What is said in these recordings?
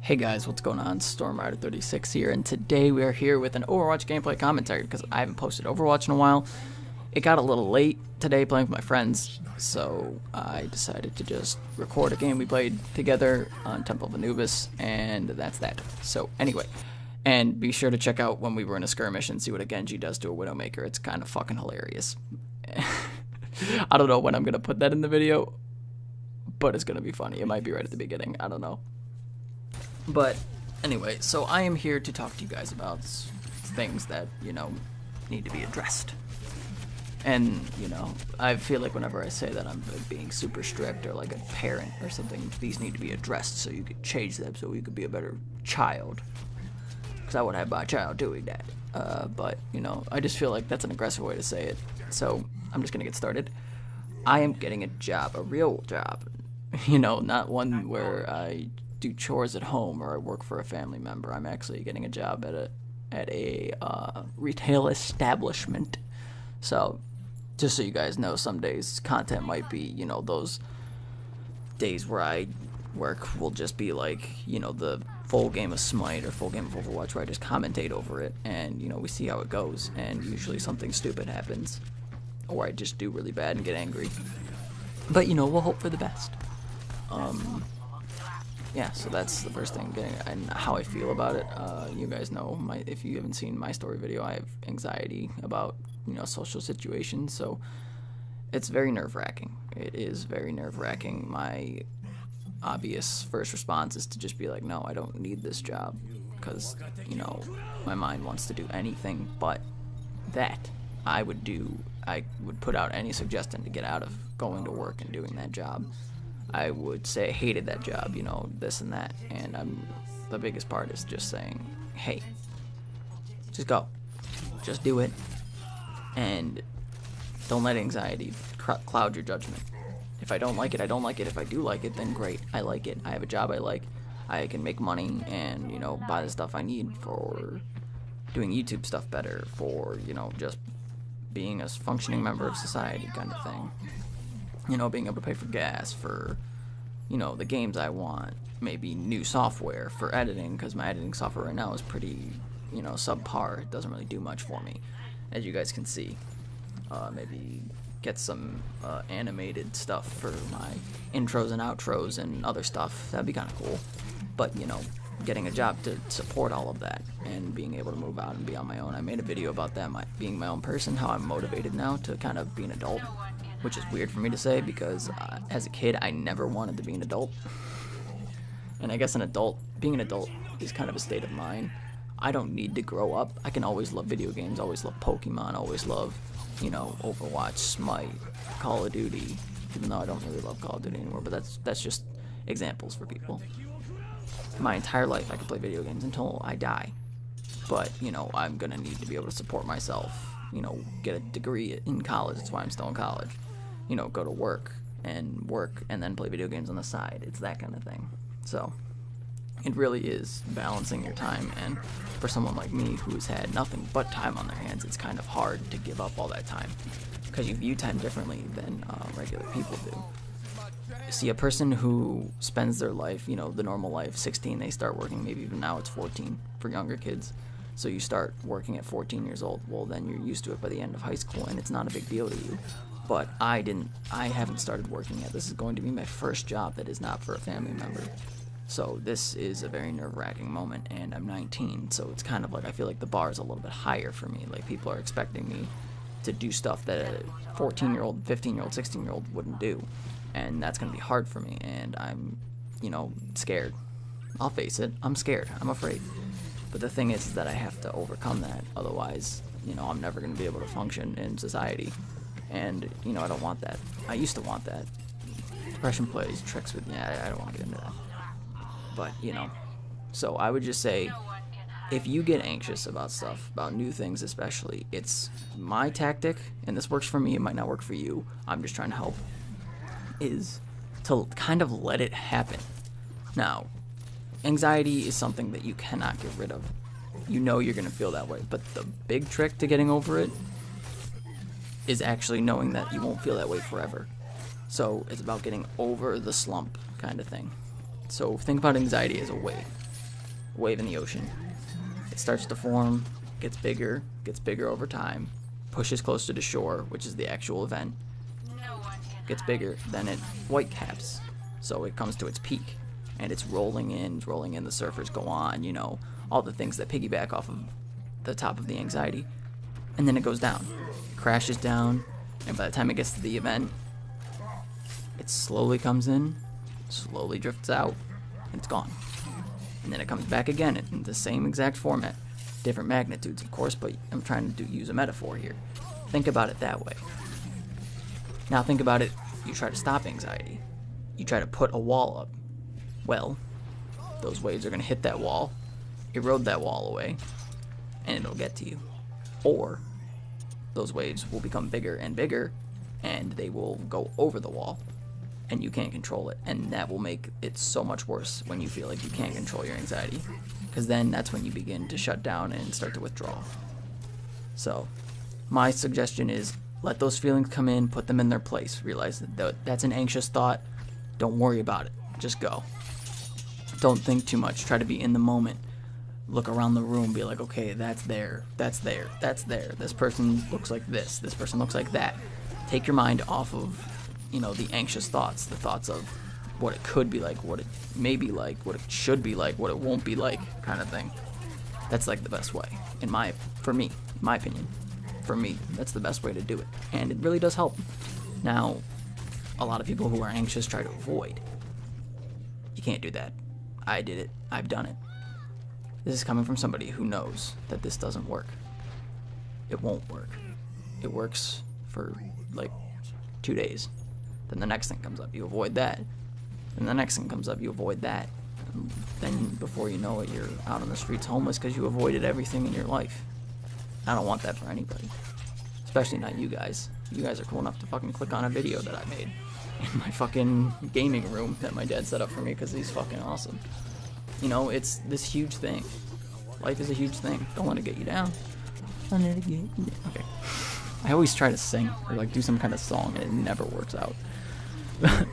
Hey guys, what's going on? StormRider36 here, and today we are here with an Overwatch gameplay commentary because I haven't posted Overwatch in a while. It got a little late today playing with my friends, so I decided to just record a game we played together on Temple of Anubis, and that's that. So anyway, and be sure to check out when we were in a skirmish and see what a Genji does to a Widowmaker. It's kind of fucking hilarious. I don't know when I'm going to put that in the video, but it's going to be funny. It might be right at the beginning. I don't know. But anyway, so I am here to talk to you guys about things that, need to be addressed. And, I feel like whenever I say that I'm being super strict or like a parent or something, these need to be addressed so you could change them so you could be a better child. Because I would have my child doing that. But, I just feel like that's an aggressive way to say it. So I'm just going to get started. I am getting a job, a real job. Not one where I do chores at home or I work for a family member. I'm actually getting a job at a retail establishment. So just so you guys know, some days content might be, those days where I work will just be like, the full game of Smite or full game of Overwatch where I just commentate over it and, we see how it goes, and usually something stupid happens or I just do really bad and get angry. But, we'll hope for the best. Yeah, so that's the first thing, and how I feel about it. You guys know, if you haven't seen my story video, I have anxiety about, social situations, so it's very nerve-wracking. It is very nerve-wracking. My obvious first response is to just be like, no, I don't need this job, because, my mind wants to do anything but that. I would put out any suggestion to get out of going to work and doing that job. I would say I hated that job, this and that, and the biggest part is just saying, hey, just go, just do it, and don't let anxiety cloud your judgment. If I don't like it, I don't like it. If I do like it, then great, I like it. I have a job I like. I can make money and, buy the stuff I need for doing YouTube stuff better, for, just being a functioning member of society kind of thing. Being able to pay for gas, for, the games I want, maybe new software for editing, because my editing software right now is pretty, subpar. It doesn't really do much for me, as you guys can see. Maybe get some animated stuff for my intros and outros and other stuff. That'd be kind of cool. But, getting a job to support all of that and being able to move out and be on my own. I made a video about that, being my own person, how I'm motivated now to kind of be an adult. Which is weird for me to say because as a kid, I never wanted to be an adult. And I guess being an adult is kind of a state of mind. I don't need to grow up. I can always love video games, always love Pokemon, always love, Overwatch, Smite, Call of Duty, even though I don't really love Call of Duty anymore, but that's just examples for people. My entire life, I could play video games until I die. But, I'm gonna need to be able to support myself, get a degree in college. That's why I'm still in college. Go to work and then play video games on the side. It's that kind of thing. So it really is balancing your time, and for someone like me who's had nothing but time on their hands, it's kind of hard to give up all that time because you view time differently than regular people do. See, a person who spends their life, the normal life, 16, they start working, maybe even now it's 14 for younger kids. So you start working at 14 years old. Well, then you're used to it by the end of high school, and it's not a big deal to you. But I haven't started working yet. This is going to be my first job that is not for a family member. So this is a very nerve-wracking moment, and I'm 19, so it's kind of like I feel like the bar is a little bit higher for me. Like, people are expecting me to do stuff that a 14-year-old, 15-year-old, 16-year-old wouldn't do. And that's going to be hard for me, and I'm, scared. I'll face it. I'm scared. I'm afraid. But the thing is that I have to overcome that. Otherwise, I'm never going to be able to function in society. And, I don't want that. I used to want that. Depression plays tricks with me. I don't want to get into that. But, so I would just say, if you get anxious about stuff, about new things especially, it's my tactic, and this works for me, it might not work for you, I'm just trying to help, is to kind of let it happen. Now, anxiety is something that you cannot get rid of. You're going to feel that way. But the big trick to getting over it is actually knowing that you won't feel that way forever. So it's about getting over the slump kind of thing. So think about anxiety as a wave. wave in the ocean. It starts to form, gets bigger over time, pushes closer to shore, which is the actual event, gets bigger, then it white caps, so it comes to its peak, and it's rolling in, the surfers go on, all the things that piggyback off of the top of the anxiety, and then it goes down, crashes down, and by the time it gets to the event, it slowly comes in, slowly drifts out, and it's gone. And then it comes back again in the same exact format. Different magnitudes, of course, but I'm trying to use a metaphor here. Think about it that way. Now think about it, you try to stop anxiety. You try to put a wall up. Well, those waves are going to hit that wall, erode that wall away, and it'll get to you. Or those waves will become bigger and bigger, and they will go over the wall, and you can't control it, and that will make it so much worse when you feel like you can't control your anxiety, because then that's when you begin to shut down and start to withdraw. So my suggestion is let those feelings come in, put them in their place, realize that that's an anxious thought, don't worry about it, just go. Don't think too much, try to be in the moment, look around the room, be like, okay, that's there, this person looks like this person looks like that. Take your mind off of the anxious thoughts, the thoughts of what it could be like, what it may be like, what it should be like, what it won't be like, kind of thing. That's like the best way, my opinion. For me, that's the best way to do it, and it really does help. Now, a lot of people who are anxious try to avoid. You can't do that. I did it. I've done it. This is coming from somebody who knows that this doesn't work. It won't work. It works for like 2 days. Then the next thing comes up, you avoid that. And the next thing comes up, you avoid that. And then before you know it, you're out on the streets homeless because you avoided everything in your life. I don't want that for anybody. Especially not you guys. You guys are cool enough to fucking click on a video that I made in my fucking gaming room that my dad set up for me because he's fucking awesome. It's this huge thing. Life is a huge thing. Don't let it get you down. Don't let it get you down. Okay. I always try to sing or like do some kind of song and it never works out.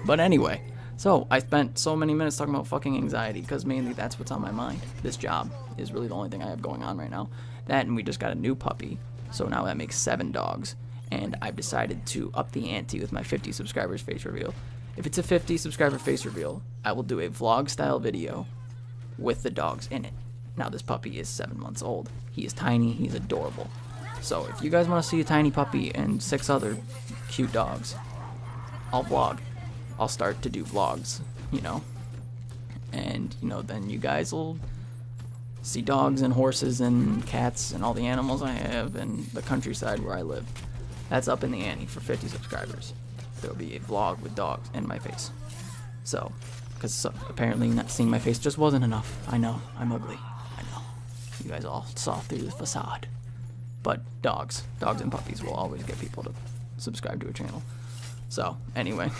But anyway, so I spent so many minutes talking about fucking anxiety because mainly that's what's on my mind. This job is really the only thing I have going on right now. That, and we just got a new puppy, so now that makes 7 dogs. And I've decided to up the ante with my 50 subscribers face reveal. If it's a 50 subscriber face reveal, I will do a vlog style video with the dogs in it. Now this puppy is 7 months old. He is tiny, he's adorable. So if you guys want to see a tiny puppy and 6 other cute dogs, I'll vlog. I'll start to do vlogs, and then you guys will see dogs and horses and cats and all the animals I have and the countryside where I live. That's up in the ante for 50 subscribers. There'll be a vlog with dogs and my face. So, because apparently not seeing my face just wasn't enough. I know, I'm ugly. I know. You guys all saw through the facade. But dogs and puppies will always get people to subscribe to a channel. So, anyway,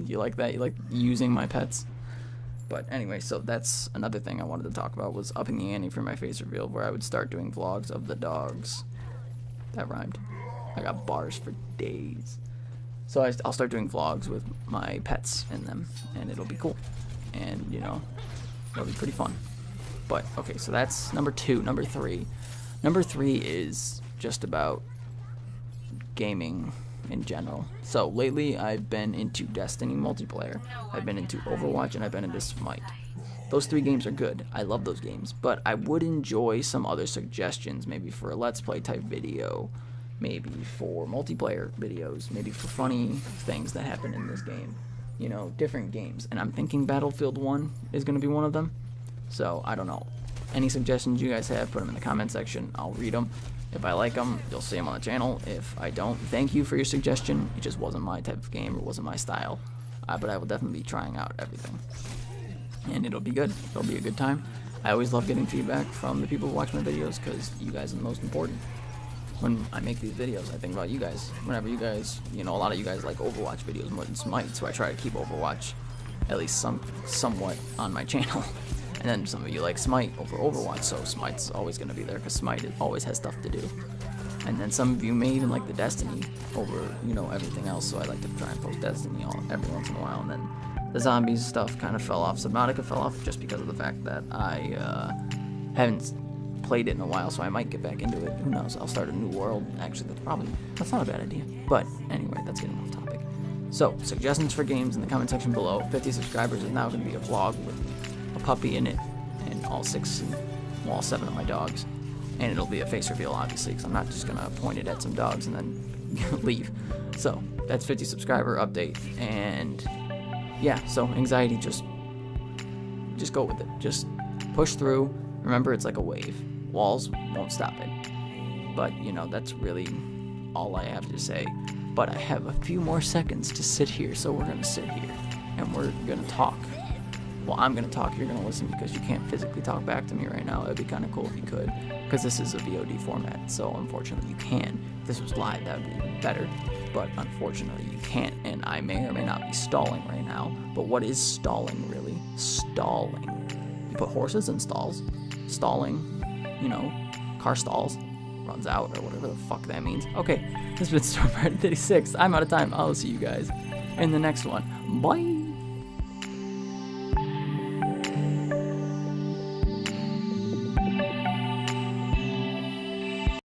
you like that? You like using my pets? But anyway, so that's another thing I wanted to talk about was upping the ante for my face reveal, where I would start doing vlogs of the dogs. That rhymed. I got bars for days. So I'll start doing vlogs with my pets in them, and it'll be cool. And, it'll be pretty fun. But, okay, so that's number 2. Number 3. Number 3 is just about gaming in general. So lately I've been into Destiny multiplayer, I've been into Overwatch, and I've been into Smite. Those 3 games are good. I love those games, but I would enjoy some other suggestions, maybe for a Let's Play type video, maybe for multiplayer videos, maybe for funny things that happen in this game. Different games. And I'm thinking Battlefield 1 is going to be one of them. So, I don't know. Any suggestions you guys have, put them in the comment section. I'll read them. If I like them, you'll see them on the channel. If I don't, thank you for your suggestion. It just wasn't my type of game, it wasn't my style. But I will definitely be trying out everything. And it'll be good. It'll be a good time. I always love getting feedback from the people who watch my videos because you guys are the most important. When I make these videos, I think about you guys. Whenever you guys, a lot of you guys like Overwatch videos more than Smite, so I try to keep Overwatch at least somewhat on my channel. And then some of you like Smite over Overwatch, so Smite's always going to be there because Smite always has stuff to do. And then some of you may even like the Destiny over, everything else, so I like to try and post Destiny every once in a while. And then The zombies stuff kind of fell off. Subnautica fell off just because of the fact that I haven't played it in a while, so I might get back into it. Who knows? I'll start a new world. Actually, that's not a bad idea. But anyway, that's getting off topic. So, suggestions for games in the comment section below. 50 subscribers is now going to be a vlog with a puppy in it, and all 7 of my dogs. And it'll be a face reveal, obviously, because I'm not just going to point it at some dogs and then leave. So, that's 50 subscriber update. And yeah, so anxiety, just go with it. Just push through. Remember, it's like a wave. Walls won't stop it. But, that's really all I have to say. But I have a few more seconds to sit here, so we're going to sit here. And we're going to talk. Well, I'm going to talk, you're going to listen, because you can't physically talk back to me right now. It would be kind of cool if you could, because this is a VOD format, so unfortunately you can. If this was live, that would be even better, but unfortunately you can't, and I may or may not be stalling right now. But what is stalling, really? Stalling. You put horses in stalls. Stalling, car stalls, runs out, or whatever the fuck that means. Okay, this has been Storm 36. I'm out of time. I'll see you guys in the next one. Bye!